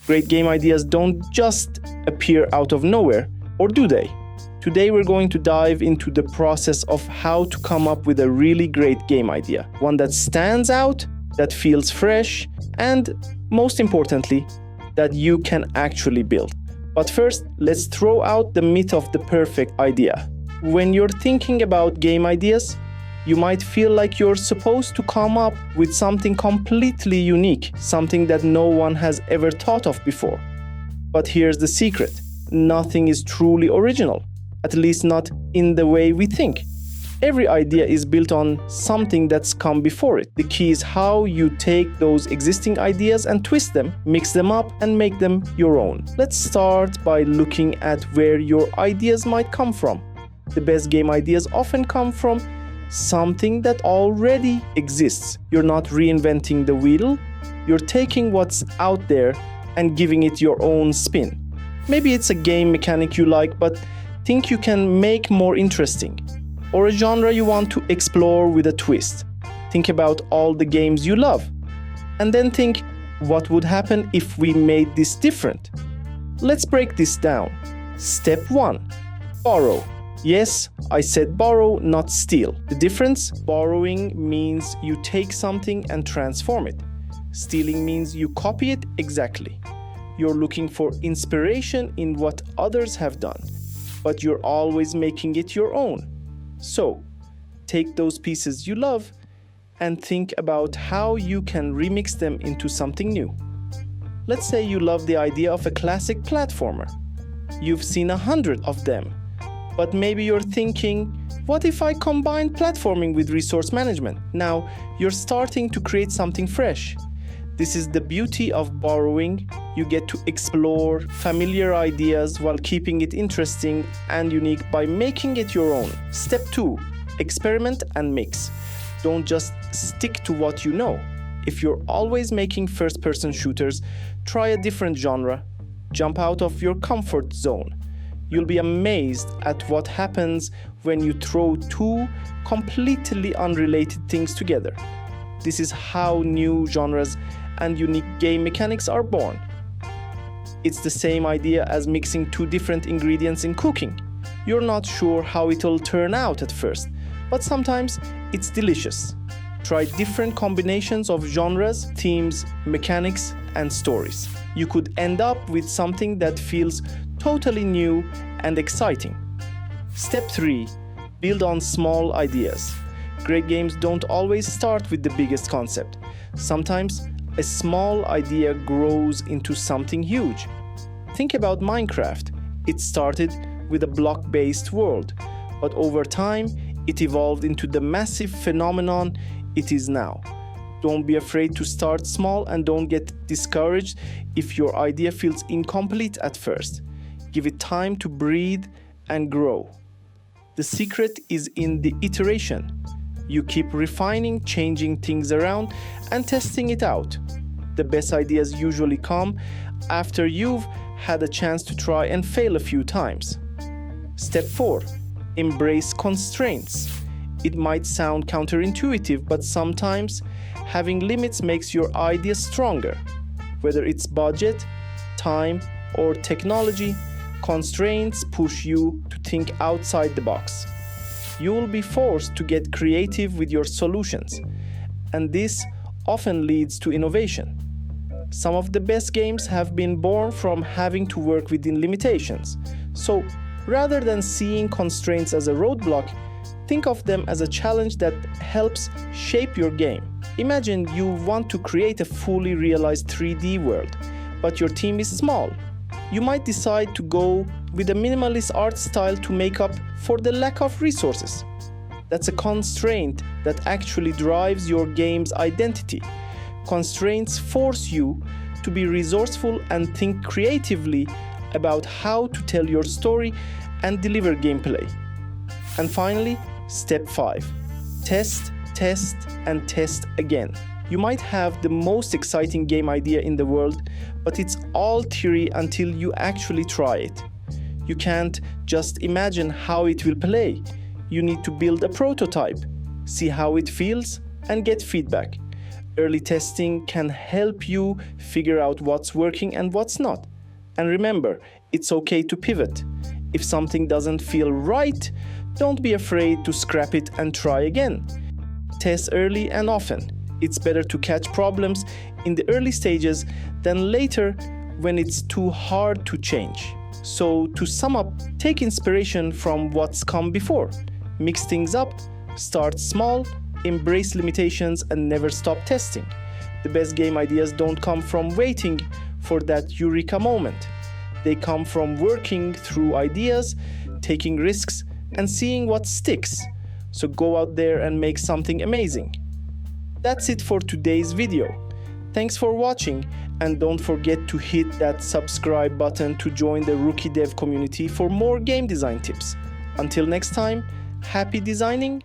Great game ideas don't just appear out of nowhere, or do they? Today we're going to dive into the process of how to come up with a really great game idea, one that stands out, that feels fresh, and most importantly, that you can actually build. But first, let's throw out the myth of the perfect idea. When you're thinking about game ideas, you might feel like you're supposed to come up with something completely unique, something that no one has ever thought of before. But here's the secret: nothing is truly original, at least not in the way we think. Every idea is built on something that's come before it. The key is how you take those existing ideas and twist them, mix them up, and make them your own. Let's start by looking at where your ideas might come from. The best game ideas often come from something that already exists. You're not reinventing the wheel, you're taking what's out there and giving it your own spin. Maybe it's a game mechanic you like but think you can make more interesting, or a genre you want to explore with a twist. Think about all the games you love, and then think, what would happen if we made this different? Let's break this down. Step 1. Borrow. Yes, I said borrow, not steal. The difference? Borrowing means you take something and transform it. Stealing means you copy it exactly. You're looking for inspiration in what others have done, but you're always making it your own. So, take those pieces you love and think about how you can remix them into something new. Let's say you love the idea of a classic platformer. You've seen 100 of them, but maybe you're thinking, what if I combine platforming with resource management? Now, you're starting to create something fresh. This is the beauty of borrowing. You get to explore familiar ideas while keeping it interesting and unique by making it your own. Step 2. Experiment and mix. Don't just stick to what you know. If you're always making first-person shooters, try a different genre. Jump out of your comfort zone. You'll be amazed at what happens when you throw two completely unrelated things together. This is how new genres and unique game mechanics are born. It's the same idea as mixing two different ingredients in cooking. You're not sure how it'll turn out at first, but sometimes it's delicious. Try different combinations of genres, themes, mechanics, and stories. You could end up with something that feels totally new and exciting. Step 3. Build on small ideas. Great games don't always start with the biggest concept. Sometimes a small idea grows into something huge. Think about Minecraft. It started with a block-based world, but over time, it evolved into the massive phenomenon it is now. Don't be afraid to start small and don't get discouraged if your idea feels incomplete at first. Give it time to breathe and grow. The secret is in the iteration. You keep refining, changing things around, and testing it out. The best ideas usually come after you've had a chance to try and fail a few times. Step 4. Embrace constraints. It might sound counterintuitive, but sometimes having limits makes your idea stronger. Whether it's budget, time, or technology, constraints push you to think outside the box. You will be forced to get creative with your solutions, and this often leads to innovation. Some of the best games have been born from having to work within limitations. So, rather than seeing constraints as a roadblock, think of them as a challenge that helps shape your game. Imagine you want to create a fully realized 3D world, but your team is small. You might decide to go with a minimalist art style to make up for the lack of resources. That's a constraint that actually drives your game's identity. Constraints force you to be resourceful and think creatively about how to tell your story and deliver gameplay. And finally, step 5. Test, and test again. You might have the most exciting game idea in the world, but it's all theory until you actually try it. You can't just imagine how it will play. You need to build a prototype, see how it feels, and get feedback. Early testing can help you figure out what's working and what's not. And remember, it's okay to pivot. If something doesn't feel right, don't be afraid to scrap it and try again. Test early and often. It's better to catch problems in the early stages than later when it's too hard to change. So to sum up, take inspiration from what's come before. Mix things up, start small, embrace limitations, and never stop testing. The best game ideas don't come from waiting for that eureka moment. They come from working through ideas, taking risks, and seeing what sticks. So go out there and make something amazing. That's it for today's video. Thanks for watching, and don't forget to hit that subscribe button to join the RookieDev community for more game design tips. Until next time, happy designing